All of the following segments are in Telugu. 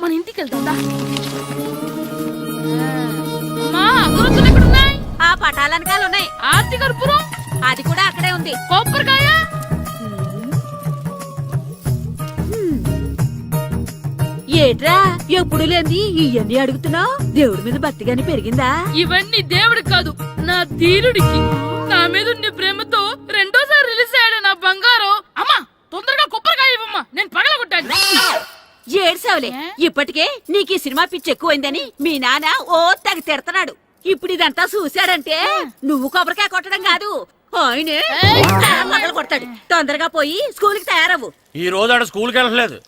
మన ఇంటికి వెళ్తుందా? అమ్మా అగరొత్తులు ఎక్కడున్నాయి? ఆ పటాలనకాలు ఉన్నాయి. ఆర్తి కర్పూరం అది కూడా అక్కడే ఉంది. కొబ్బరికాయ ఏట్రా ఎప్పుడు లేని ఇవన్నీ అడుగుతున్నావు? దేవుడి మీద భక్తి గాని పెరిగిందా? ఇవన్నీ దేవుడికి కాదు, నా ధీరుడికి. నా మీద ఉండే ప్రేమతో రెండోసారి రిలీజ్ అయ్యాడు నా బంగారం. అమ్మా తొందరగా కొబ్బరికాయ ఇవ్వమ్మా, నేను పగలగొట్టాను. ఏడ్సావులే, ఇప్పటికే నీకు ఈ సినిమా పిచ్చి ఎక్కువైందని మీ నాన్న ఓ తెగ తిడతాడు. ఇప్పుడు ఇదంతా చూశాడంటే నువ్వు కొబ్బరికాయ కొట్టడం కాదు, ఆయనే పగలు కొడతాడు. తొందరగా పోయి స్కూల్ కి తయారవ్వు. ఈ రోజు ఆడ స్కూల్కి వెళ్ళలేదు.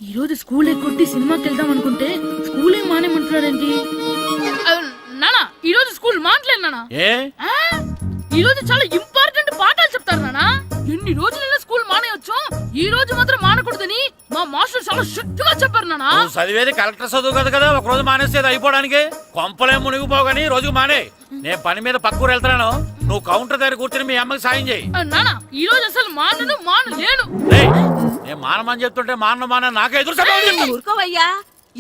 ఈ రోజు స్కూల్ ఎక్కొట్టి సినిమాకి వెళ్దాం అనుకుంటే స్కూల్ ఏం మానేమంటున్నాడండి. నానా ఈ రోజు స్కూల్ మానట్లేదు నానా. ఈ రోజు చాలా ఇంపార్టెంట్ పాఠాలు చెప్తారు నానా. ఎన్ని రోజులైనా స్కూల్ మానేయొచ్చు, ఈ రోజు మాత్రం మానకూడదని మా మాస్టర్ చాలా స్ట్రిక్ట్ గా చెప్పారు నానా. చదివేది కలెక్టర్ చదువు కదా కదా, ఒక రోజు మానేసేది అయిపోవడానికి. కొంపలేం మునిగిపోగాని రోజుకు మానే. నేను పని మీద పక్కూరు వెళ్తున్నాను, నువ్వు కౌంటర్ దగ్గర కూర్చొని మీ అమ్మకి సాయం చేయి. నానా ఈ రోజు అసలు మానలేను. నేను మానమని చెప్తుంటే మాన నాకే ఎదురు ఊరుకోవయ్యా,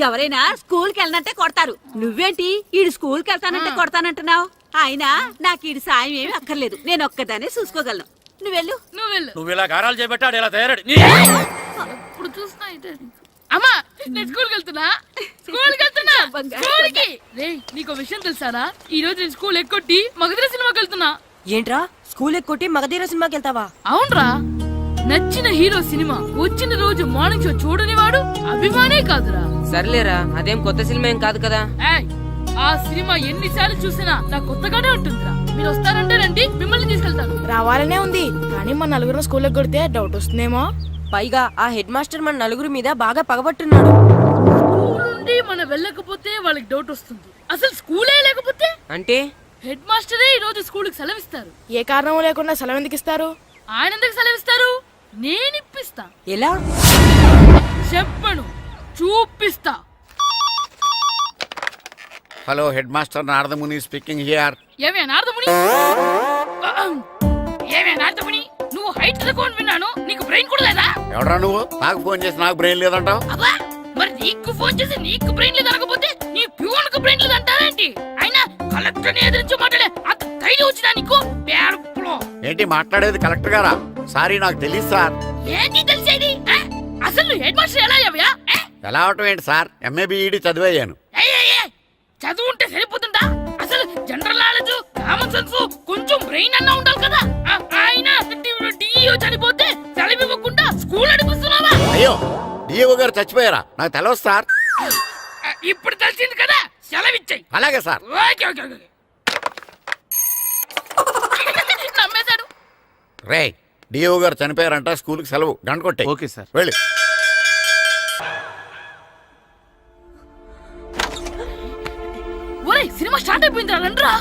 ఎవరైనా స్కూల్ కి వెళ్ళనంటే కొడతారు. నువ్వేంటి ఈడు స్కూల్ కి వెళ్తానంటే కొడతానంటున్నావు? అయినా నాకు ఈడు సాయం ఏమి అక్కర్లేదు, నేను ఒక్కదానే చూసుకోగలను. నువ్వెళ్ళు. నువ్వు ఇలా గారాలు చేపెట్టాడు ఇలా తయారాడు. ఇప్పుడు చూస్తా అమ్మా నేను స్కూల్కి వెళ్తున్నా. స్కూల్కి రేయ్ నీకు విషయం తెలుసారా? ఈ రోజు నేను స్కూల్ ఎక్కొట్టి మగధీర సినిమాకి వెళ్తున్నా. ఏంట్రా స్కూల్ ఎక్కొట్టి మగధీర సినిమాకి వెళ్తావా? అవునరా, నచ్చిన హీరో సినిమా వచ్చిన రోజు మార్నింగ్ షో చూడని వాడు అభిమానే కాదురా. సర్లేరా, అదేం కొత్త సినిమా ఏం కాదు కదా. ఆ సినిమా ఎన్నిసార్లు చూసినా నాకు కొత్తగానే ఉంటుందిరా. మీరు వస్తారంటే రండి, మిమ్మల్ని తీసుకెళ్తాను. రావాలనే ఉంది, కానీ మన నలుగురు స్కూల్ కొడితే డౌట్ వస్తుందేమో. పైగా ఆ హెడ్ మాస్టర్ మన నలుగురి మీద బాగా పగబట్టున్నాడు. స్కూల్ నుండి మనం వెళ్ళకపోతే వాళ్ళకి డౌట్ వస్తుంది. అసలు స్కూలే లేకపోతే అంటే హెడ్ మాస్టరే ఈ రోజు స్కూల్ కి సెలవిస్తారు. ఏ కారణం లేకుండా సెలవు ఎందుకు ఇస్తారు? ఆయన ఎందుకు సెలవిస్తారు? నేను ఇప్పిస్తా. ఎలా చెప్పను, చూపిస్తా. Hello head master Naradamuni speaking here. ఏమే నారదముని, నువ్వు హైట్ తక్కువ విన్నాను, నీకు బ్రెయిన్ కూడా లేదా? ఎవడా నువ్వు? నాకు ఫోన్ చేసి నాకు బ్రెయిన్ లేదంటావు? అబ్బా మరి నీకు ఫోన్ చేసి నీకు బ్రెయిన్ లేదు అనకపోతే నీ ప్యూన్ కు బ్రెయిన్ లేదు అంటారేంటి? అయినా కలెక్టర్ ని ఎదిరించి మాట్లాడే అంత ధైర్యం వచ్చినా నీకు? ఏంటి మాట్లాడేది కలెక్టర్ గారా? సారీ నాకు తెలియదు సార్. ఏంటి తెలిసేది? అసలు నువ్వు హెడ్ మాస్టర్ ఎలా అయ్యావా? ఎలా అవటం ఏంటి సార్, ఎంఏ బిఈడి చదివయ్యాను. చదువు ఉంటే సరిపోతుందా? అసలు జనరల్ నాలెడ్జ్, కామన్ సెన్స్, కొంచెం బ్రెయిన్ అన్నా ఉండాలి కదా. ఆయన డిఇఓ చనిపోతే సెలవివ్వకుండా స్కూల్ నడిపిస్తున్నావా? అయ్యో డిఓ గారు చచ్చిపోయారా? నాకు తెలవదు సార్. ఇప్పుడు తెలిసింది కదా, సెలవిచ్చాయి. అలాగే సార్. నమ్మేశాడు. రే డిఓ గారు చనిపోయారంట, స్కూల్ కి సెలవు, గంట కొట్టే. Okay sir. వెళ్ళి. ఒరేయ్ సినిమా స్టార్ట్ అయిపోయిందిరా, రండ్రా.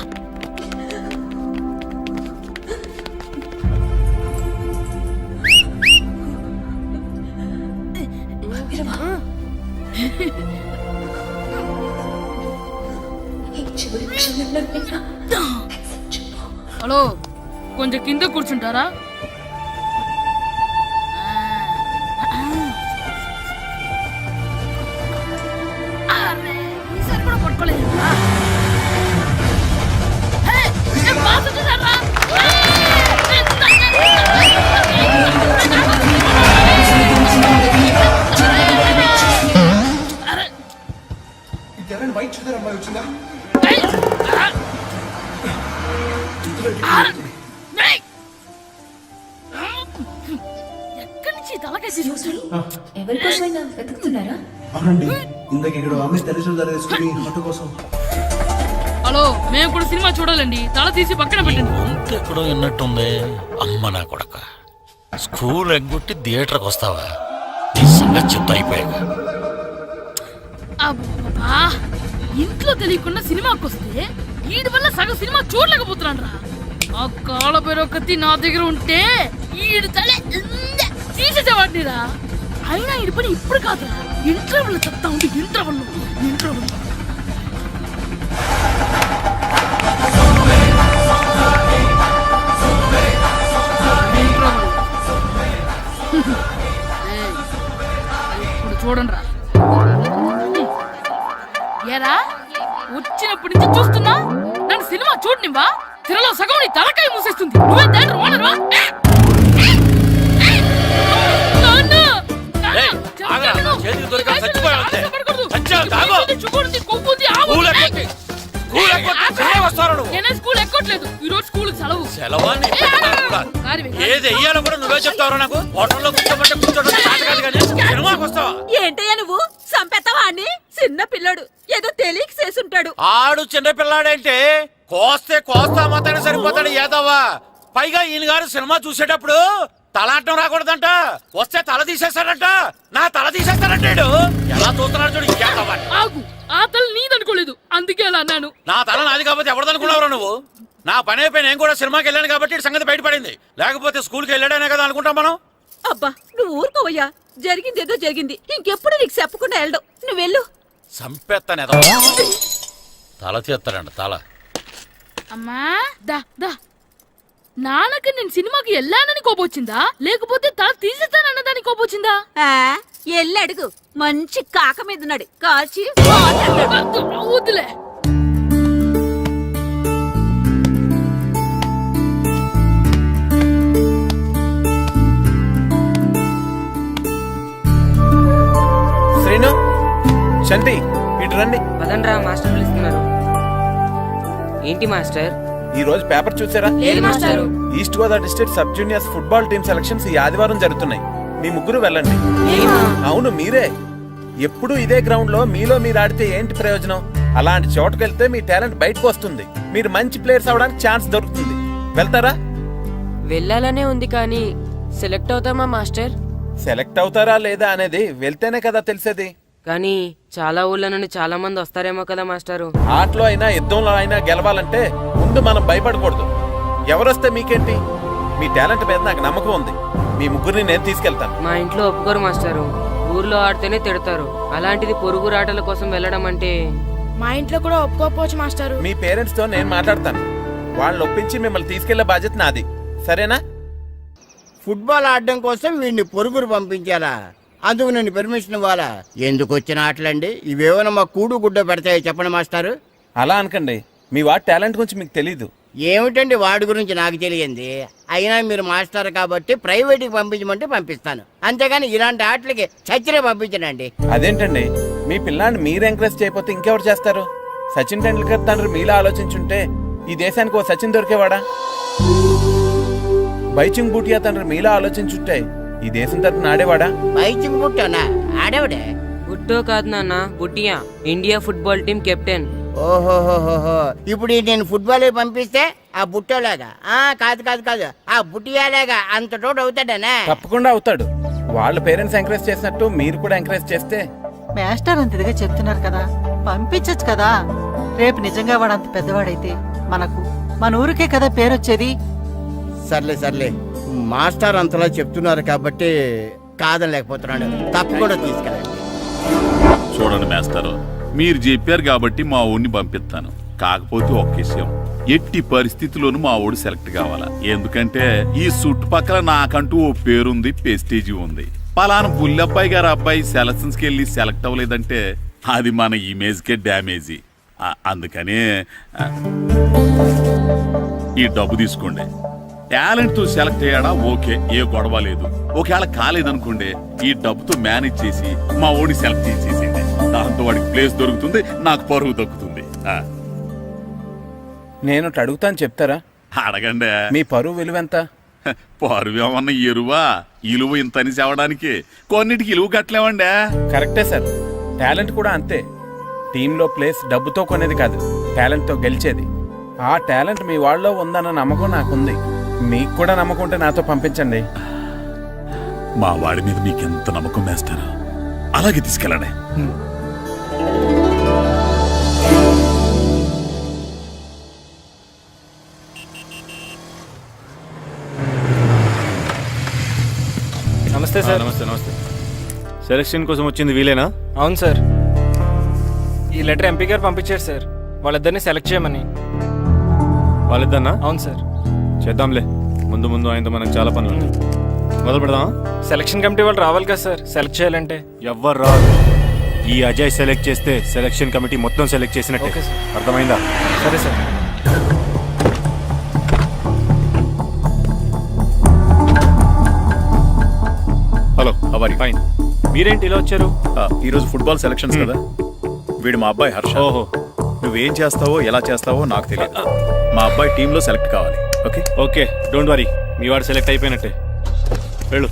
హలో కొంచెం కింద కూర్చుంటారా? ఈసారి కూడా పట్టుకోలేదు. ఎక్కడి నుంచి తలకాయ తీసుకొచ్చారు? ఎవరికోసమైనా వెతుకుతున్నారా? అవునండి, ఇందాక ఇక్కడ అమ్మాయి తల్లిదండ్రులు తీసుకుని ఆటో కోసం. హలో మేము కూడా సినిమా చూడాలండి, తల తీసి పక్కన పెట్టండి. ఎక్కడో విన్నట్టుంది. అమ్మ నా కొడక, స్కూల్ ఎగ్గొట్టి థియేటర్కి వస్తావా? నీ సంగతి చెప్తా అయిపోయాక. అబ్బా ఇంట్లో తెలియకుండా సినిమాకి వస్తే వీడి వల్ల సగం సినిమా చూడలేకపోతున్నాను రా. ఆ కాళ్ళ పేరొకటి నా దగ్గర ఉంటే ఈడు తలే తీసేసేవాడిని రా. అయినా ఈడి పని ఇప్పుడు కాదురా, ఇంటర్వెల్ చెప్తా ఉంటే ఇంటర్వెల్ ఇప్పుడు చూడండి రా. ఏరా వచ్చినప్పటి నుంచి చూస్తున్నా నన్ను సినిమా చూడనివ్వా. తిరలో సగం నీ తలకాయ మూసేస్తుంది. నువ్వే థియేటర్ ఓనర్వా? నాన్న! ఏయ్, ఆగరా, చేతికి దొరికా చచ్చిపోయావు అంతే. చచ్చావు, తాగు. స్కూల్ ఎక్కొద్ది. స్కూల్ ఎక్కొద్ది. సినిమా వస్తారా నువ్వు? నేనే స్కూల్ ఎక్కట్లేదు. ఈ రోజు స్కూల్ సెలవు. సెలవా నీ పెద్దదాన్ని కూడా. ఏది వెయ్యాలో కూడా నువ్వే చెప్తావురా నాకు. హోటల్లో కూర్చోమంటే కూర్చోడం చేత కాదు కానీ సినిమాకి వస్తావా? ఏంటయ్యా నువ్వు సంపెత్తవా అని? చిన్న పిల్లడు ఏదో తెలియక చేసుంటాడు. ఆడు చిన్న పిల్లాడంటే కోస్తా మాత్రమే సరిపోతాడు ఏదవ్వా. పైగా ఈయన గారు సినిమా చూసేటప్పుడు తలాటం రాకూడదంట. వస్తే తల తీసేస్తాడంట. నా తల తీసేస్తాడంటాడు. ఎలా చూస్తున్నాడు చూడు. ఇంకేదవ్వా ఆగు, ఆ తల నీదనుకోలేదు, అందుకే అలా అన్నాను. నా తల నాది కాబట్టి ఎవరిదనుకున్నావురా నువ్వు? నా పని అయిపోయి నేను కూడా సినిమాకి వెళ్ళాను కాబట్టి ఈ సంగతి బయటపడింది. లేకపోతే స్కూల్కి వెళ్ళాడనే కదా అనుకుంటాం మనం. అబ్బా నువ్వు ఊరుకోవయ్యా. జరిగిందేదో జరిగింది. ఇంకెప్పుడు నీకు చెప్పకుండా వెళ్ళడు. నువ్వు వెళ్ళు. సంపెత్తనే తల తీస్తాడంట తల. అమ్మా దా దా. నాన్నకి నేను సినిమాకి వెళ్ళానని కోపొచ్చిందా, లేకపోతే తల తీసేస్తానన్నదాని కోపొచ్చిందా? ఎల్లు అడుగు. మంచి కాక మీద ఉన్నాడు. కాల్చి వద్దులే. శ్రీను, శంటి, ఇటు రండి. పదండ్రా, మాస్టర్ పిలుస్తున్నారు. ఏంటి మాస్టర్? ఈ రోజు పేపర్ చూసారా? లేదు మాస్టారు. East Godavari district sub juniors football team selections ఈ ఆదివారం జరుగుతున్నాయి. మీ ముగ్గురు వెళ్ళండి. అవును మీరే. ఎప్పుడు ఇదే గ్రౌండ్ లో మీలో మీరు ఆడితే ఏంటి ప్రయోజనం? అలాంటి చోటుకు వెళ్తే మీ టాలెంట్ బయటకు వస్తుంది. మీరు మంచి ప్లేయర్స్ అవడానికి ఛాన్స్ దొరుకుతుంది. వెళ్తారా? వెళ్ళాలనే ఉంది కానీ సెలెక్ట్ అవుతామా మాస్టర్? సెలెక్ట్ అవుతారా లేదా అనేది వెళ్తేనే కదా తెలిసేది. కానీ చాలా ఊళ్ళ నుండి చాలా మంది వస్తారేమో కదా మాస్టారు. ఆటలో అయినా యుద్ధంలో అయినా గెలవాలంటే ముందు మనం భయపడకూడదు. ఎవరొస్తే మీకేంటి? మీ టాలెంట్ మీద నాకు నమ్మకం ఉంది. మీ ముగ్గురిని నేను తీసుకెళ్తాను. మా ఇంట్లో ఒప్పుకోరు మాస్టారు. ఊర్లో ఆడితేనే తిడతారు. అలాంటిది పొరుగు ఆటల కోసం వెళ్ళడం అంటే మా ఇంట్లో కూడా ఒప్పుకోకపోవచ్చు మాస్టారు. మీ పేరెంట్స్ తో నేను మాట్లాడతాను. వాళ్ళని ఒప్పించి మిమ్మల్ని తీసుకెళ్లే బాధ్యత నాది. సరేనా? ఫుట్బాల్ ఆడడం కోసం వీడిని పొరుగురు పంపించారా? అందుకు నేను పర్మిషన్ ఇవ్వాలా? ఎందుకు వచ్చిన ఆటలండి ఇవేమైనా మా కూడు గుడ్డ పెడతాయో చెప్పండి మాస్టారు. అలా అనకండి. మీ వాడి టాలెంట్ గురించి మీకు తెలీదు. ఏమిటండి వాడి గురించి నాకు తెలియంది? అయినా మీరు మాస్టర్ కాబట్టి ప్రైవేట్కి పంపించమంటే పంపిస్తాను. అంతేగాని ఇలాంటి ఆటలకి చచ్చిరే పంపించనండి. అదేంటండి, మీ పిల్లాన్ని మీరు ఎంకరేజ్ చేయకపోతే ఇంకెవరు చేస్తారు? సచిన్ టెండూల్కర్ తండ్రి మీలా ఆలోచించుంటే ఈ దేశానికి ఓ సచిన్ దొరికేవాడా? బైచింగ్ బూటియా తండ్రి మీలా ఆలోచించుంటే ఈ దేశం తరపున ఆడేవాడా? బైచింగ్ బుట్టనా? ఆడేవాడే? బుట్టో కాదు నాన్న, Bhutia. India football team captain. ఓహోహోహో. ఇప్పుడు నేను ఫుట్బాల్ పంపిస్తే ఆ బుట్టోలాగా కాదు కాదు కాదు ఆ బుట్టియాలాగా అంత తోడు అవుతాడనా? తప్పకుండా అవుతాడు. వాళ్ళ పేరెంట్స్ ఎంకరేజ్ చేసినట్టు మీరు కూడా ఎంకరేజ్ చేస్తే. మాస్టర్ అంత ఇదిగా చెప్తున్నారు కదా, పంపించచ్చు కదా. రేపు నిజంగా వాడు అంత పెద్దవాడైతే మన ఊరికే కదా పేరొచ్చేది. సర్లే సర్లే, మాస్టర్ అంతలా చెప్తున్నారు కాబట్టి కాదనలేకపోతున్నాడు. తప్పకుండా తీసుకెళ్ళండి. చూడండి మాస్టర్, మీరు చెప్పారు కాబట్టి మా ఊడిని పంపిస్తాను. కాకపోతే ఒక్క విషయం, ఎట్టి పరిస్థితుల్లోనూ మా ఊడు సెలెక్ట్ కావాలా. ఎందుకంటే ఈ చుట్టుపక్కల నాకంటూ ఓ పేరుంది, ప్రెస్టీజీ ఉంది. పలానా బుల్లబ్బాయి గారు అబ్బాయి సెలక్షన్స్ కి వెళ్ళి సెలెక్ట్ అవ్వలేదంటే అది మన ఇమేజ్ కే డ్యామేజీ. అందుకనే ఈ డబ్బు తీసుకోండి. టాలెంట్ తో సెలెక్ట్ అయ్యాడా ఓకే, ఏ గొడవ లేదు. ఒకవేళ కాలేదనుకోండి, ఈ డబ్బుతో మేనేజ్ చేసి మా ఓడి సెలెక్ట్ చేసేసింది. దాంతో వాడికి ప్లేస్ దొరుకుతుంది, నాకు పరువు దొరుకుతుంది. నేను అడుగుతాను, చెప్తారా? అడగండి. మీ పరువు విలువ ఎంత? పరువు ఏమన్నా ఎరువా? ఇలువ ఇంతని చెప్పడానికి కొన్నిటికి ఇలువ కట్టలేమండి. కరెక్టే సార్. టాలెంట్ కూడా అంతే. టీంలో ప్లేస్ డబ్బుతో కొనేది కాదు, టాలెంట్తో గెలిచేది. ఆ టాలెంట్ మీ వాళ్ళలో ఉందన్న నమ్మకం నాకుంది. మీకు కూడా నమ్మకం ఉంటే నాతో పంపించండి. మా వాడి మీద మీకెంత నమ్మకం వేస్తారో అలాగే తీసుకెళ్ళండి. నమస్తే సార్. నమస్తే నమస్తే. సెలక్షన్ కోసం వచ్చింది వీలేనా? అవును సార్. ఈ లెటర్ ఎంపీ గారు పంపించారు సార్, వాళ్ళిద్దరిని సెలెక్ట్ చేయమని. వాళ్ళిద్దరినా? అవును సార్. చేద్దాంలే, ముందు ముందు ఆయనతో మనకు చాలా పనులు ఉన్నాయి. మొదలు పెడదాం. సెలక్షన్ కమిటీ వాళ్ళు రావాలి కదా సార్ సెలెక్ట్ చేయాలంటే. ఎవ్వరు రాదు. ఈ అజయ్ సెలెక్ట్ చేస్తే సెలక్షన్ కమిటీ మొత్తం సెలెక్ట్ చేసినట్టే. Okay sir. అర్థమైందా? సరే సార్. హలో అవరి. ఫైన్. మీరేంటి ఇలా వచ్చారు? ఈరోజు ఫుట్బాల్ సెలక్షన్స్ కదా, వీడు మా అబ్బాయి హర్ష. ఓహో. నువ్వేం చేస్తావో ఎలా చేస్తావో నాకు తెలియదు. మా అబ్బాయి టీంలో సెలెక్ట్ కావాలి. Okay okay, don't worry. మీ వాడు సెలెక్ట్ అయిపోయినట్టే. వెళ్ళు.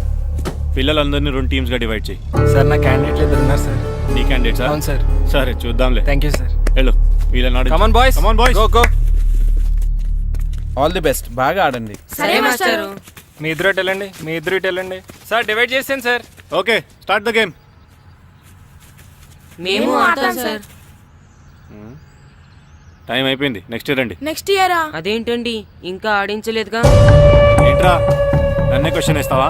పిల్లలందరినీ 2 టీమ్స్గా డివైడ్ చేయి. సార్ నా క్యాండిడేట్లు ఇద్దరు ఉన్నారు సార్. నీ క్యాండిడేట్స్? అవును సార్. సరే చూద్దాంలే. Thank you sir. వెళ్ళు. వీళ్ళని కమాన్ boys, come on boys, go go. All the best, బాగా ఆడండి. సరే మాస్టారు. మీ ఇద్దరు ఇటు వెళ్ళండి, మీ ఇద్దరు ఇటు వెళ్ళండి. సార్ డివైడ్ చేసాను sir. Okay, start the game. మేము ఆడతాం సార్. టైం అయిపోయింది, నెక్స్ట్ ఇయర్ రండి. నెక్స్ట్ ఇయరా? అదేంటండి ఇంకా ఆడించలేదుగా? ఏంట్రా నన్నే క్వశ్చన్ ఇస్తావా?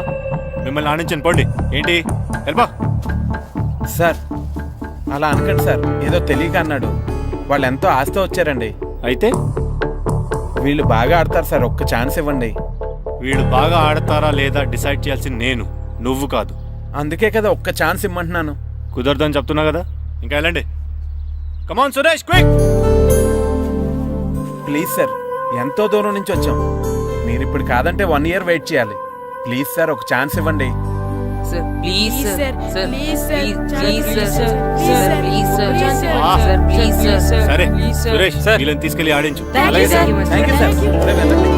మిమ్మల్ని ఆడించండి, పోండి. ఏంటి వెళ్ళిపో. సార్ అలా అనకండి సార్, ఏదో తెలియక అన్నాడు. వాళ్ళు ఎంతో ఆస్తి వచ్చారండి. అయితే వీళ్ళు బాగా ఆడతారు సార్, ఒక్క ఛాన్స్ ఇవ్వండి. వీళ్ళు బాగా ఆడతారా లేదా డిసైడ్ చేయాల్సింది నేను, నువ్వు కాదు. అందుకే కదా ఒక్క ఛాన్స్ ఇమ్మంటున్నాను. కుదరదని చెప్తున్నా కదా, ఇంకా వెళ్ళండి. కమాన్ సురేష్, క్విక్. ప్లీజ్ సార్, ఎంతో దూరం నుంచి వచ్చాం. మీరు ఇప్పుడు కాదంటే 1 year వెయిట్ చేయాలి. ప్లీజ్ సార్, ఒక ఛాన్స్ ఇవ్వండి. Sir please sir. Sir please sir. Please sir. Please sir please sir. Please sir. Sir please sir. సరే సురేష్, వీళ్ళని తీసుకెళ్ళి ఆడించు. అలాగే సార్. Thank you sir. ఇప్పుడే వెళ్ళండి.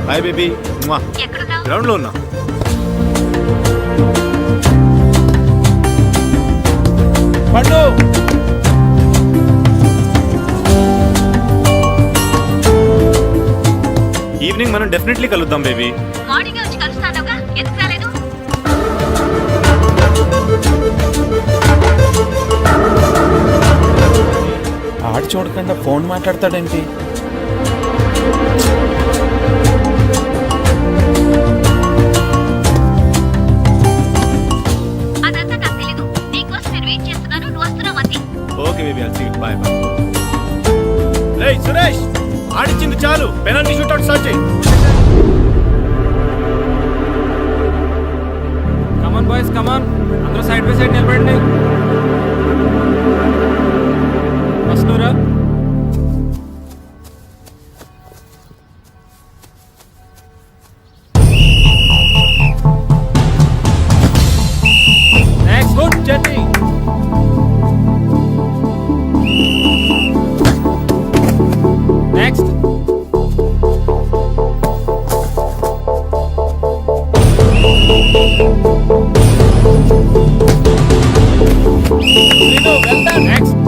Hi baby. గ్రౌండ్ లో ఉన్నా. పండు, ఈవినింగ్ మనం డెఫినెట్లీ కలుద్దాం బేబీ. మార్నింగ్ వచ్చి కలుస్తానుగా, ఎందుకు రాలేదు? ఆడి చూడకుండా ఫోన్ మాట్లాడతాడేంటి? అదంతా నాకు తెలీదు. నీకోసం నేను వెయిట్ చేస్తున్నాను, నువ్వు వస్తున్నావు అంతే. Okay baby, I'll see you. Bye bye. రేయ్ సురేష్, ఆడించింది చాలు, పెనాల్టీ షూట్అవుట్ స్టార్ట్ చేయి. Come on boys, come on. అందరూ సైడ్ బై సైడ్ నిలబడండి. వస్తున్నారా? Next good journey. Next. Next.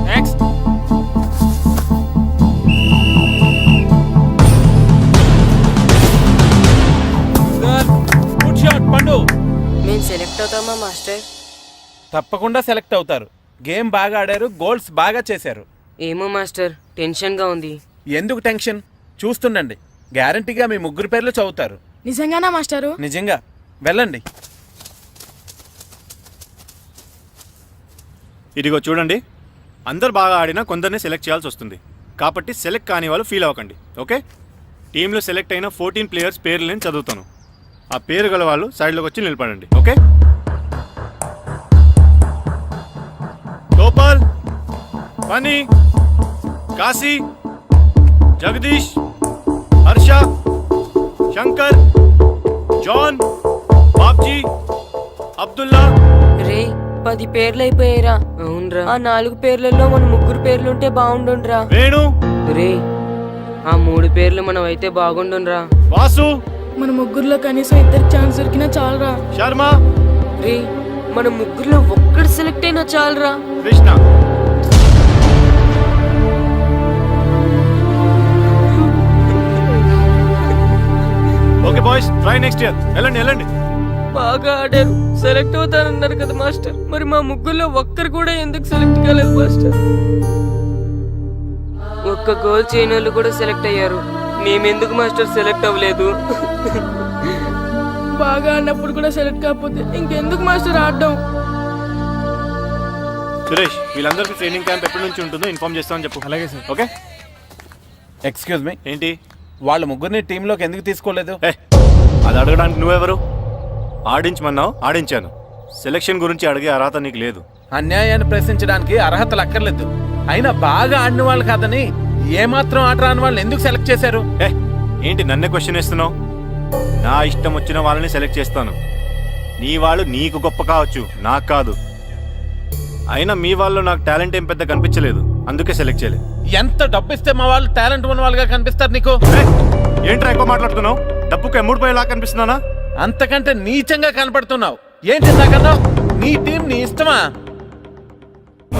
Next. Good shot పండు. మేము సెలెక్ట్ అవుతామా మాస్టర్? తప్పకుండా సెలెక్ట్ అవుతారు. గేమ్ బాగా ఆడారు, గోల్స్ బాగా చేశారు. ఏమో మాస్టర్, టెన్షన్గా ఉంది. ఎందుకు టెన్షన్? చూస్తుండండి, గ్యారంటీగా మీ 3 పేర్లు చదువుతారు. నిజంగానా మాస్టారు? నిజంగా. వెళ్ళండి. ఇదిగో చూడండి, అందరు బాగా ఆడినా కొందరిని సెలెక్ట్ చేయాల్సి వస్తుంది. కాబట్టి సెలెక్ట్ కాని వాళ్ళు ఫీల్ అవ్వకండి, ఓకే? టీంలో సెలెక్ట్ అయిన 14 ప్లేయర్స్ పేర్లు నేను చదువుతాను. ఆ పేరు గల వాళ్ళు సైడ్లోకి వచ్చి నిలబడండి, ఓకే? గోపాల్, ఫనీ, కాశీ, జగదీష్, హర్ష, శంకర్, జాన్, బాబ్జీ, అబ్దుల్లా. రే 10 పేర్లు అయిపోయారా? అవునరా. ఆ 4 పేర్లలో మన 3 పేర్లుంటే బాగుండుండ్రా. వేణు. రే ఆ 3 పేర్లు మనం అయితే బాగుండుండ్రా. వాసు. మన ముగ్గురులో కనీసం 2 ఛాన్స్ దొరికినా చాలరా. శర్మ. రే మన 3లో ఒక్కడు సెలెక్ట్ అయినా చాలరా. Krishna. Okay boys, try next year. వెళ్ళండి వెళ్ళండి. బాగా ఆడారు, సెలెక్ట్ అవుతారన్నారు కదా మాస్టర్. మరి మా 3లో ఒక్కరు కూడా ఎందుకు సెలెక్ట్ కాలేదు మాస్టర్? ఒక్క గోల్ చేయని వాళ్ళు కూడా సెలెక్ట్ అయ్యారు. మేమెందుకు మాస్టర్ సెలెక్ట్ అవ్వలేదు? బాగా ఆడినప్పుడు కూడా సెలెక్ట్ కాకపోతే ఇంకెందుకు మాస్టర్ ఆడడం? సురేష్, వీళ్ళందరికీ ట్రైనింగ్ క్యాంప్ ఎప్పటి నుంచి ఉంటుందో ఇన్ఫార్మ్ చేస్తామని చెప్పు. అలాగే సార్. ఓకే. ఎక్స్క్యూజ్ మీ, ఏంటి? వాళ్ళ ముగ్గురిని టీంలోకి ఎందుకు తీసుకోలేదు? అది అడగడానికి నువ్వెవరు? ఆడించమన్నావు, ఆడించాను. సెలక్షన్ గురించి అడిగే అర్హత నీకు లేదు. అన్యాయాన్ని ప్రశ్నించడానికి అర్హతలు అక్కర్లేదు. అయినా బాగా ఆడిన వాళ్ళు కాదని ఏమాత్రం ఆట రాని వాళ్ళని ఎందుకు సెలెక్ట్ చేశారు? ఏంటి నన్నే క్వశ్చన్ వేస్తున్నావు? నా ఇష్టం వచ్చిన వాళ్ళని సెలెక్ట్ చేస్తాను. నీ వాళ్ళు నీకు గొప్ప కావచ్చు, నాకు కాదు. అయినా మీ వాళ్ళు నాకు టాలెంట్ ఏం పెద్ద కనిపించలేదు, అందుకే సెలెక్ట్ చేయలేదు. ఎంత డబ్బు ఇస్తే మా వాళ్ళు టాలెంట్ ఉన్న వాళ్ళుగా కనిపిస్తారు నీకు? ఏంట్రా ఎక్కువ మాట్లాడుతున్నావు? డబ్బుకు ఎమ్ముడిపోయేలా కనిపిస్తున్నానా? అంతకంటే నీచంగా కనపడుతున్నావు. ఏంటి నాకన్నా? నీ టీం నీ ఇష్టమా?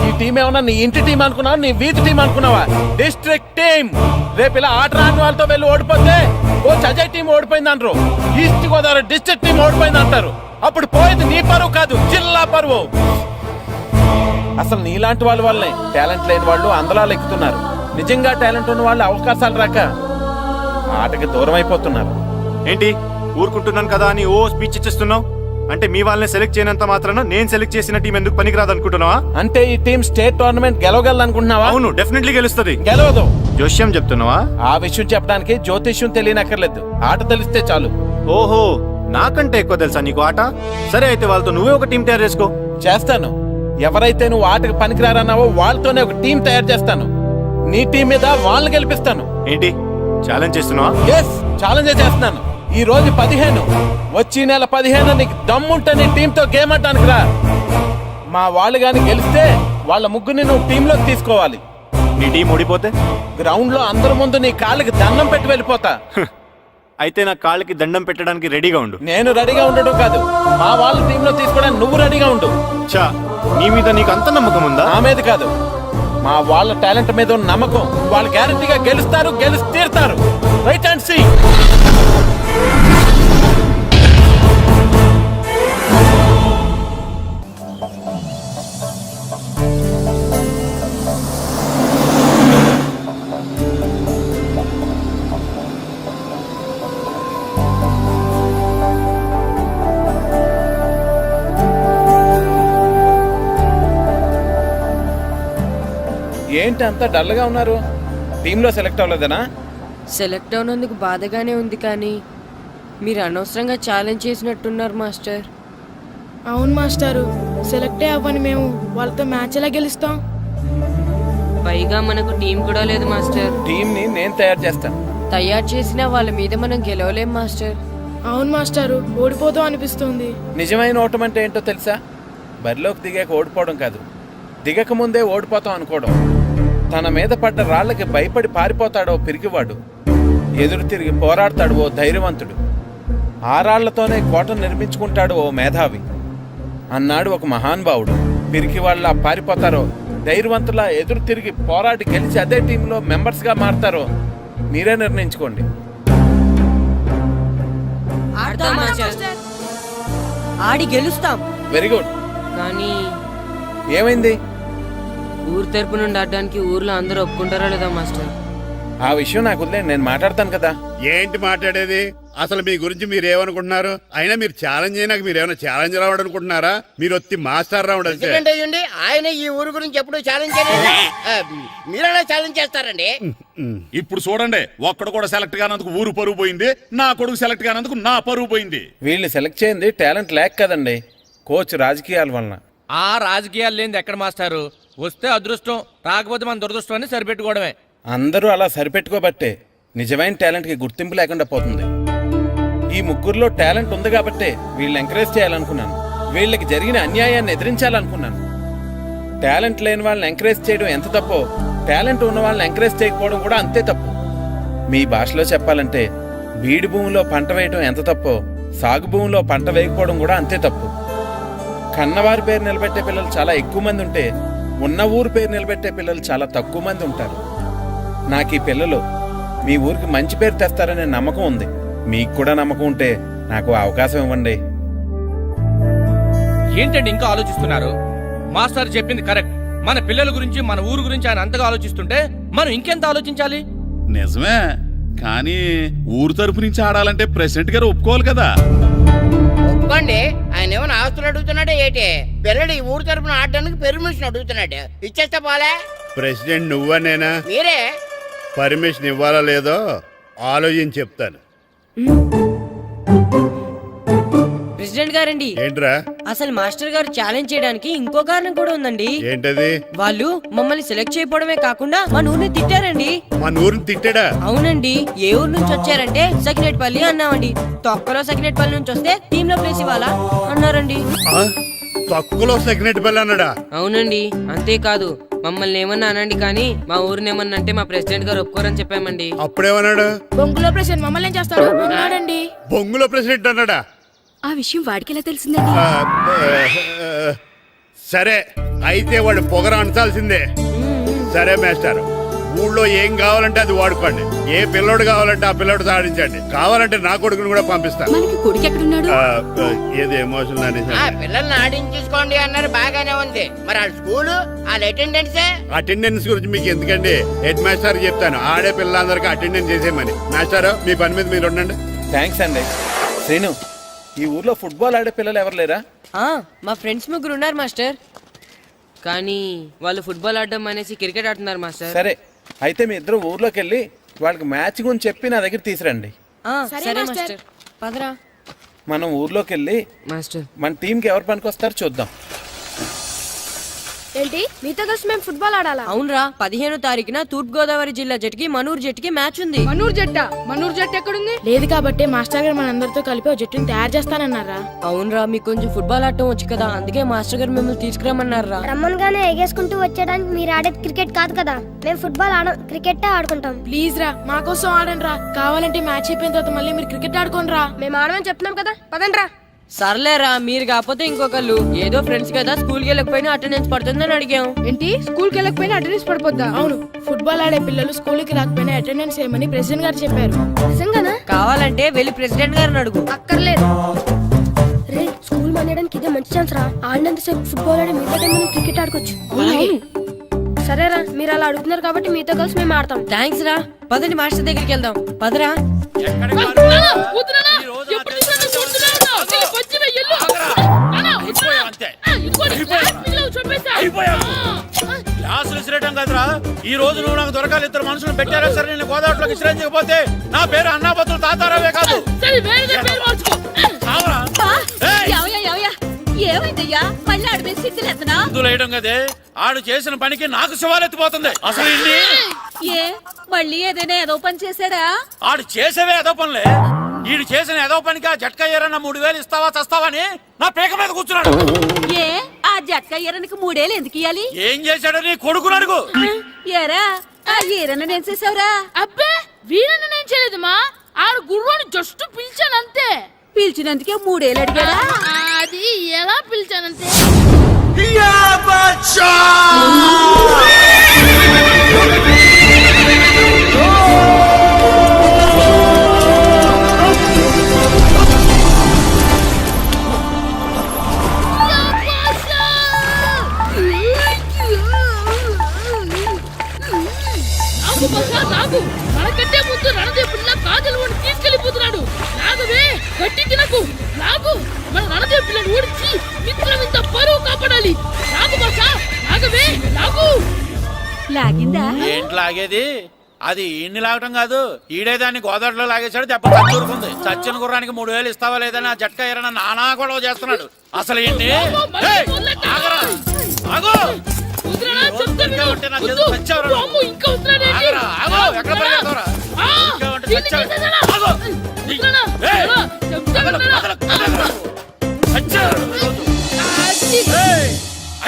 ఈ టీం ఏమన్నా నీ ఇంటి టీం అనుకున్నావా, నీ వీధి టీం అనుకున్నావా? District team. రేపు ఇలా ఆట రాని వాళ్ళతో వెళ్ళి ఓడిపోతే కోచ్ అజయ్ టీం ఓడిపోయింది అంటారు, ఈస్ట్ గోదావరి డిస్ట్రిక్ట్ టీం ఓడిపోయింది అంటారు. అప్పుడు పోయేది నీ పరువు కాదు, జిల్లా పరువు. అసలు నీలాంటి వాళ్ళ వల్లే టాలెంట్ లేని వాళ్ళు అందలాలు ఎక్కుతున్నారు. నిజంగా టాలెంట్ ఉన్న వాళ్ళు అవకాశాలు రాక ఆటకి దూరం అయిపోతున్నారు. ఏంటి ఊరుకుంటున్నాను కదా అని ఓ స్పీచ్ ఇచ్చేస్తున్నావు? అంటే మీ వాళ్ళని సెలెక్ట్ చేయనంత మాత్రాన నేను సెలెక్ట్ చేసిన టీం ఎందుకు పనికిరాదు అనుకుంటున్నావా? అంటే ఈ టీం స్టేట్ టోర్నమెంట్ గెలవగలదు అనుకుంటున్నావా? అవును, డెఫినెట్లీ గెలుస్తుంది. గెలవదు. జోష్యం చెప్తున్నావా? ఆ విషయం చెప్పడానికి జ్యోతిష్యం తెలియనక్కర్లేదు, ఆట తెలిస్తే చాలు. ఓహో, నాకంటే ఎక్కువ తెలుసా నీకు ఆట? సరే అయితే వాళ్ళతో నువ్వే ఒక టీం తయారు చేసుకో. చేస్తాను. ఎవరైతే నువ్వు ఆటకు పనికిరారన్నావో వాళ్ళతోనే ఒక టీం తయారు చేస్తాను. నీ టీం మీద వాళ్ళని గెలిపిస్తాను. ఏంటి ఛాలెంజ్ చేస్తున్నావా? ఎస్, ఛాలెంజ్ చేస్తున్నాను. ఈ రోజు 15, వచ్చి నెల 15 నీకు దమ్ముంటే నీ టీంతో గేమ్ ఆడటానికి రా. మా వాళ్ళు గాని గెలిస్తే వాళ్ళ ముగ్గురిని నువ్వు టీంలోకి తీసుకోవాలి. నీ టీం ఓడిపోతే గ్రౌండ్ లో అందరి ముందు నీ కాళ్ళకి దండం పెట్టి వెళ్ళిపోతా. అయితే నా కాళ్ళకి దండం పెట్టడానికి రెడీగా ఉండు. నేను రెడీగా ఉండడం కాదు, మా వాళ్ళ టీంలో తీసుకోవడానికి నువ్వు రెడీగా ఉండు. చా, నీ మీద నీకు అంత నమ్మకం ఉందా? నా మీద కాదు, మా వాళ్ళ టాలెంట్ మీద ఉన్న నమ్మకం. వాళ్ళు గ్యారంటీగా గెలుస్తారు, గెలిచి తీరుతారు. Right and see. ఏంటి అంత డల్గా ఉన్నారు? టీంలో సెలెక్ట్ అవ్వలేదనా? సెలెక్ట్ అవునందుకు బాధగానే ఉంది, కానీ మీరు అనవసరంగా ఛాలెంజ్ చేసినట్టున్నారు మాస్టర్. అవును మాస్టారు, సెలెక్టే అవ్వని మేము వాళ్ళతో మ్యాచ్ ఎలా గెలుస్తాం? పైగా మనకు టీం కూడా లేదు మాస్టర్. టీంని నేను తయారు చేస్తాను. తయారు చేసిన వాళ్ళ మీద మనం గెలవలేం మాస్టర్. అవును మాస్టారు, ఓడిపోతాం అనిపిస్తుంది. నిజమైన ఓటం అంటే ఏంటో తెలుసా? బరిలోకి దిగాక ఓడిపోవడం కాదు, దిగక ముందే ఓడిపోతాం అనుకోవడం. తన మీద పడ్డ రాళ్లకి భయపడి పారిపోతాడో పిరికివాడు, ఎదురు తిరిగి పోరాడతాడు ఓ ధైర్యవంతుడు. ఆ రాళ్లతోనే కోటను నిర్మించుకుంటాడు ఓ మేధావి అన్నాడు ఒక మహానుభావుడు. పిరికి వాళ్ళ పారిపోతారో ధైర్యవంతులా ఎదురు తిరిగి పోరాడి గెలిచి అదే టీంలో మెంబర్స్గా మారతారో మీరే నిర్ణయించుకోండి. ఆడి గెలుస్తాం. Very good. కానీ ఏమైంది? ఊరు తరపు నుండి ఆడడానికి ఊర్లో అందరూ ఒప్పుకుంటారా లేదా మాస్టర్? ఆ విషయం నాకు వదిలేండి, నేను మాట్లాడతాను కదా. ఏంటి మాట్లాడేది? అసలు మీ గురించి మీరు ఏమనుకుంటున్నారు? అయినా మీరు ఛాలెంజ్ అయినాక మీరు ఏమైనా ఛాలెంజ్ రావడం అనుకుంటున్నారా? మీరు వచ్చి మాస్టర్ రావడం అంటే ఆయన ఈ ఊరు గురించి ఎప్పుడు ఛాలెంజ్ చేయలేదు. మీరెలా ఛాలెంజ్ చేస్తారండి? ఇప్పుడు చూడండి, ఒక్కడు కూడా సెలెక్ట్ కానందుకు ఊరు పరువు పోయింది, నా కొడుకు సెలెక్ట్ కానందుకు నా పరువు పోయింది. వీళ్ళని సెలెక్ట్ చేయింది టాలెంట్ లేక కదండి, కోచ్ రాజకీయాల వలన. ఆ రాజకీయాలు లేనిది ఎక్కడ మాస్టారు? వస్తే అదృష్టం, రాకపోతే మన దురదృష్టం అని సరిపెట్టుకోవడమే. అందరూ అలా సరిపెట్టుకోబట్టే నిజమైన టాలెంట్కి గుర్తింపు లేకుండా పోతుంది. ఈ ముగ్గురులో టాలెంట్ ఉంది కాబట్టే వీళ్ళని ఎంకరేజ్ చేయాలనుకున్నాను, వీళ్ళకి జరిగిన అన్యాయాన్ని ఎదిరించాలనుకున్నాను. టాలెంట్ లేని వాళ్ళని ఎంకరేజ్ చేయడం ఎంత తప్పో, టాలెంట్ ఉన్న వాళ్ళని ఎంకరేజ్ చేయకపోవడం కూడా అంతే తప్పు. మీ భాషలో చెప్పాలంటే బీడు భూమిలో పంట వేయడం ఎంత తప్పో, సాగు భూమిలో పంట వేయకపోవడం కూడా అంతే తప్పు. కన్నవారి పేరు నిలబెట్టే పిల్లలు చాలా ఎక్కువ మంది ఉంటే, ఉన్న ఊరు పేరు నిలబెట్టే పిల్లలు చాలా తక్కువ మంది ఉంటారు. నాకు ఈ పిల్లలు మీ ఊరికి మంచి పేరు తెస్తారనే నమ్మకం ఉంది. మీకు కూడా నమ్మకం ఉంటే నాకు అవకాశం ఇవ్వండి. ఏంటండి ఇంకా ఆలోచిస్తున్నారు? మాస్టర్ చెప్పింది కరెక్ట్. మన పిల్లల గురించి, మన ఊరు గురించి ఆయన అంతగా ఆలోచిస్తుంటే మనం ఇంకెంత ఆలోచించాలి? నిజమే, కానీ ఊరు తరపు నుంచి ఆడాలంటే ప్రెసిడెంట్ గారు ఒప్పుకోవాలి కదా. ఒప్పుకోండి. ఆయన ఏమైనా ఆస్తులు అడుగుతున్నాడే ఏంటి? పిల్లడు ఈ ఊరు తరపున ఆడడానికి పెర్మిషన్ అడుగుతున్నాడు. ఇచ్చేస్తే పోలే. ప్రెసిడెంట్ నువ్వా నేనా? మీరే. పర్మిషన్ ఇవ్వాలా లేదో ఆలోచించి చెప్తాను. ప్రెసిడెంట్ గారండి, ఏంట్రా? అసలు మాస్టర్ గారు ఛాలెంజ్ చేయడానికి ఇంకో కారణం కూడా ఉందండి. ఏంటది? వాళ్ళు మమ్మల్ని సెలెక్ట్ చేయకపోవడమే కాకుండా మన ఊరిని తిట్టారండి. మన ఊరిని తిట్టాడా? అవునండి. ఏ ఊరు నుంచి వచ్చారంటే సకినేట్పల్లి అన్నామండి. తొక్కలో సకినేట్పల్లి నుంచి వస్తే టీమ్ లో ప్లేస్ ఇవ్వాలా అన్నారండి. తక్కువలో సెగ్నెట్ బెల్ అన్నాడా? అవునండి. అంతేకాదు, మమ్మల్ని ఏమన్నా అనండి కానీ మా ఊరిని ఏమన్నా అంటే మా ప్రెసిడెంట్ గారు ఒప్పుకోరని చెప్పామండి. అప్పుడేమన్నాడు? బొంగులో ప్రెసిడెంట్ మమ్మల్ని ఏం చేస్తాడు అన్నాడండి. బొంగులో ప్రెసిడెంట్ అన్నాడా? ఆ విషయం వాడికెలా తెలిసిందండి? సరే, అయితే వాడు పొగర అంచాల్సిందే. సరే మాస్టర్, ఊళ్ళో ఏం కావాలంటే అది వాడుకోండి. ఏ పిల్లోడు కావాలంటే ఆ పిల్లోడు సాధించండి. కావాలంటే నా కొడుకుని కూడా పంపిస్తాను. మనకి కొడుకు ఎక్కడున్నాడు? ఏది ఎమోషన్ పిల్లల్ని ఆడించేసుకోండి అన్నారు, బాగానే ఉంది. మరి ఆ స్కూలు వాళ్ళ అటెండెన్స్ గురించి మీకు ఎందుకండి? హెడ్ మాస్టర్ చెప్తాను, ఆడే పిల్లలందరికీ అటెండెన్స్ చేసేయమని. మాస్టర్, మీ పని మీద మీరు ఉండండి. థ్యాంక్స్ అండి. శ్రీను, ఈ ఊర్లో ఫుట్బాల్ ఆడే పిల్లలు ఎవరు లేరా? మా ఫ్రెండ్స్ ముగ్గురు ఉన్నారు మాస్టర్, కానీ వాళ్ళు ఫుట్బాల్ ఆడడం అనేసి క్రికెట్ ఆడుతున్నారు మాస్టర్. సరే, అయితే మీ ఇద్దరు ఊర్లోకి వెళ్ళి వాళ్ళకి మ్యాచ్ గురించి చెప్పి నా దగ్గర తీసురండి. సరే మాస్టర్, పదరా. మనం ఊర్లోకి వెళ్ళి మాస్టర్ మన టీంకి ఎవరు పనికొస్తారో చూద్దాం. ఏంటి మీతో కలిసి మేము ఫుట్బాల్ ఆడాలా? అవునరా, 15వ తారీఖున తూర్పు గోదావరి జిల్లా జట్టుకి మనూరు జట్టుకి మ్యాచ్ ఉంది. మనూరు జట్టు ఎక్కడుంది? లేదు కాబట్టి మాస్టర్ గారు మనందరితో కలిపి ఒక జట్టుని తయారు చేస్తానన్నారా? అవునరా, మీకు కొంచెం ఫుట్బాల్ ఆడటం వచ్చు కదా, అందుకే మాస్టర్ గారు మిమ్మల్ని తీసుకురమ్మన్నారా. రమ్మన్గానే ఎగేసుకుంటూ వచ్చేయడానికి మీరు ఆడేది క్రికెట్ కాదు కదా. మేము ఫుట్బాల్ ఆడం, క్రికెట్ ఆడుకుంటాం. ప్లీజ్ రా, మా కోసం ఆడండి రా. కావాలంటే మ్యాచ్ అయిపోయిన తర్వాత మళ్ళీ మీరు క్రికెట్ ఆడుకోండి రా. మేము ఆడమని చెప్తున్నాం కదా, పదండి రా. సర్లేరా, మీరు కాకపోతే ఇంకొకళ్ళు. ఏదో ఫ్రెండ్స్ కదా, స్కూల్కి వెళ్ళకపోయినా అటెండెన్స్ పడుతుందని అడిగాం. ఏంటి, స్కూల్కి వెళ్ళకపోయినా అటెండెన్స్ పడిపోద్దా? అవును, ఫుట్బాల్ ఆడే పిల్లలు స్కూల్కి రాకపోయినా అటెండెన్స్ చేయమని ప్రెసిడెంట్ గారు చెప్పారు. నిజంగానా? కావాలంటే వెళ్ళి ప్రెసిడెంట్ గారిని అడుగు. అక్కర్లేదు రే, స్కూల్ మానేయడానికి ఇదే మంచి ఛాన్స్ రా. ఆడినంతసేపు ఫుట్బాల్ ఆడి మిగతా టైం మనం క్రికెట్ ఆడుకోవచ్చు. సరేరా, మీరు అలా అడుగుతున్నారు కాబట్టి మీతో కలిసి మేము ఆడతాం. థ్యాంక్స్ రా, పదండి మాస్టర్ దగ్గరికి వెళ్దాం. పదరా. క్లాసులు విసిరేయటం కదరా, ఈ రోజు నువ్వు నాకు దొరకాలి. ఇద్దరు మనుషులు పెట్టారా సరే, నేను గోదావరిలోకి విసిరించకపోతే నా పేరు అన్నాబతులు తాతారావే కాదు. ఏమైందయ్యా, మళ్ళీ ఆడి సిద్ధులేతనా? వేయడం కదే, ఆడు చేసిన పనికి నాకు శివాలెత్తిపోతుంది. అసలు ఏ మళ్ళీ ఏదైనా ఏదో పని చేశాడా? ఆడు చేసేవే ఏదో పనులే. ఈడు చేసిన ఏదో పనికి ఆ జట్కా ఏరన్నా 3000 ఇస్తావా చస్తావని నా పేక మీద కూర్చున్నాడు. ఏ ఆ జట్కా ఈరనికి 3 ఏళ్ళు ఎందుకు ఇయ్యాలి? ఏం చేశాడో నీ కొడుకును అడుగు. ఏరా, ఆ ఈరన్న నేను చేసావురా? అబ్బే, వీరన్న నేను చేయలేదు మా. ఆడు గుర్రాన్ని జస్ట్ పిలిచానంతే. పిలిచినందుకే 3 ఏళ్ళు అడిగాడా? అది ఎలా పిలిచానంతే. మనకంటే ముందు రణదేవ్ పిల్ల కాజల్ వాడిని తీసుకెళ్లిపోతున్నాడు. నాగవే, గట్టి తినకు. నాగు, మన రణదేవ్ పిల్లని ఓడించి మిత్రం ఇంత పరువు కాపాడాలి. నాగు భాష, నాగవే, నాగు. లాగిందా? ఏంటి లాగేది? అది ఈయన్ని లాగటం కాదు, ఈడే దాన్ని గోదావరిలో లాగేశాడు. దెబ్బ చచ్చూరుకుంది. చచ్చిన గుర్రానికి 3000 ఇస్తావా లేదని ఆ జట్కా ఏరన్నా నానా గొడవ చేస్తున్నాడు. అసలు ఏంటి?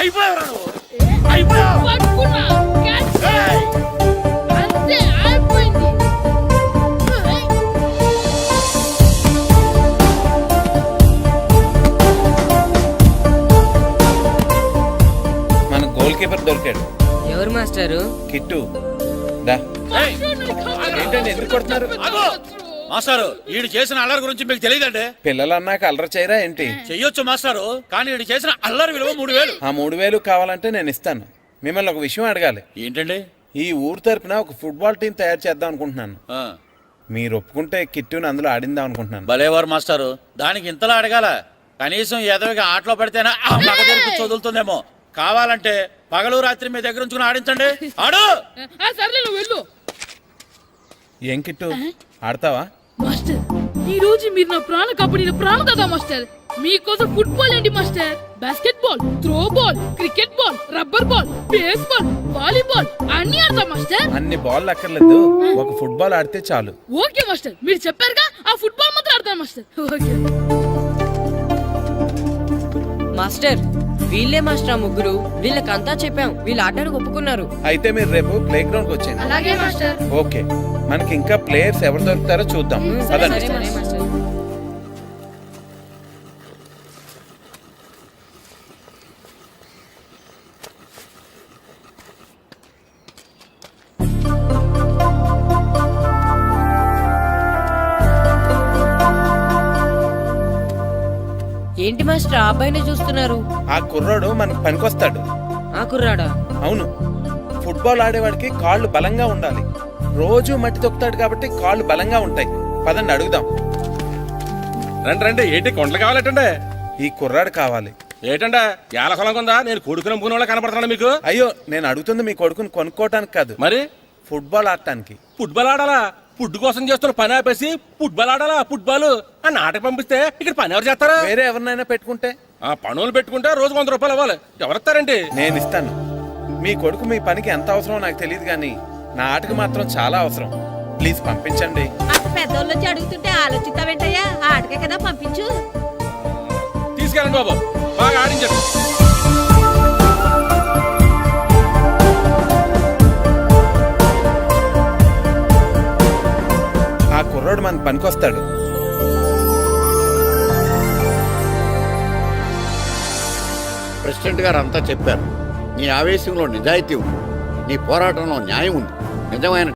అయిపోయావు. మన గోల్ కీపర్ దొరికాడు. ఎవరు మాస్టారు? కిట్టు. ఏంటండి ఎందుకు కొడుతున్నారు? మాస్టారు, ఈడు చేసిన అల్లరి గురించి మీకు తెలియదండి. పిల్లలు అన్నాక అల్లరి చేయరా ఏంటి? చెయ్యొచ్చు మాస్టారు, కానీ ఈడు చేసిన అల్లరి విలువ 3000. ఆ 3000 కావాలంటే నేను ఇస్తాను. మిమ్మల్ని ఒక విషయం అడగాలి. ఏంటండి? ఈ ఊరు తరపున ఒక ఫుట్బాల్ టీం తయారు చేద్దాం అనుకుంటున్నాను. మీరు ఒప్పుకుంటే కిట్టుని అందులో ఆడిందాం అనుకుంటున్నాను. భలేవారు మాస్టారు, దానికి ఇంతలా అడగాల? కనీసం ఏదోగా ఆటలో పడితేనే ఆ మగ తెరిపి చదువుతుందేమో. కావాలంటే పగలు రాత్రి మీ దగ్గర ఉంచుకుని ఆడించండి. ఆడు. సర్లే నువ్వు వెళ్ళు. ఏం కిట్టు, ఆడతావా? మాస్టర్, ఈ రోజు మీరు నా ప్రాణ కాపాడిన ప్రాణం కదా మాస్టర్. మీకోసం ఫుట్బాల్ ఏంటి master, basket ball, throw ball, cricket ball, rubber ball, base ball, volleyball అన్ని ఆడతా మాస్టర్. అన్ని బాల్ అక్కర్లేదు, ఒక ఫుట్బాల్ ఆడితే చాలు. ఓకే మాస్టర్, మీరు చెప్పారుగా, ఆ ఫుట్బాల్ మాత్రం ఆడతాను మాస్టర్. ఓకే మాస్టర్, వీళ్ళే మాస్టర్ ఆ ముగ్గురు. వీళ్ళకంతా చెప్పాం, వీళ్ళు ఆడడానికి ఒప్పుకున్నారు. అయితే మీరు రేపు ప్లే గ్రౌండ్ కి వచ్చేయండి. అలాగే మాస్టర్. ఓకే, మనకి ఇంకా ప్లేయర్స్ ఎవరు దొరుకుతారో చూద్దాం. పదండి. సరే మాస్టర్. ఏంటి మాస్టర్ ఆ అబ్బాయినే చూస్తున్నారు? ఆ కుర్రాడు మనకు పనికొస్తాడు. ఆ కుర్రాడా? అవును, ఫుట్బాల్ ఆడేవాడికి కాళ్ళు బలంగా ఉండాలి. రోజు మట్టి తొక్కుతాడు కాబట్టి కాళ్ళు బలంగా ఉంటాయి. పదండి అడుగుదాం. రండి రండి, ఏంటి కొండలు కావాలటండి? ఈ కుర్రాడు కావాలి. ఏటండా ఎలా కొలం కొందా? నేను కొడుకుని అమ్ముకునే వాళ్ళ కనపడుతున్నా మీకు? అయ్యో, నేను అడుగుతుంది మీ కొడుకుని కొనుక్కోవటానికి కాదు, మరి ఫుట్బాల్ ఆడటానికి. ఫుట్బాల్ ఆడాలా? ఫుడ్ కోసం చేస్తున్న పని ఆపేసి ఫుట్బాల్ ఆడాలా? ఫుట్బాల్ ఆ నాటకు పంపిస్తే ఇక్కడ పని ఎవరు చేస్తారా? వేరే ఎవరినైనా పెట్టుకుంటే? ఆ పనులు పెట్టుకుంటే రోజు 100 రూపాయలు ఇవ్వాలి. ఎవరిస్తారండి? నేను ఇస్తాను. మీ కొడుకు మీ పనికి ఎంత అవసరమో నాకు తెలియదు, కానీ నా ఆటకు మాత్రం చాలా అవసరం. ప్లీజ్ పంపించండి. అంత పెద్దోళ్ళు వచ్చి అడుగుతుంటే ఆలోచిస్తావేంటయ్యా? ఆటకే కదా, పంపించు. తీసుకెళ్ళండి బాబు, బాగా ఆడించండి. ఆ కుర్రాడు మన పనికొస్తాడు. ప్రెసిడెంట్ గారు అంతా చెప్పారు. నీ ఆవేశంలో నిజాయితీ ఉంది, నీ పోరాటంలో న్యాయం ఉంది. నిజమైన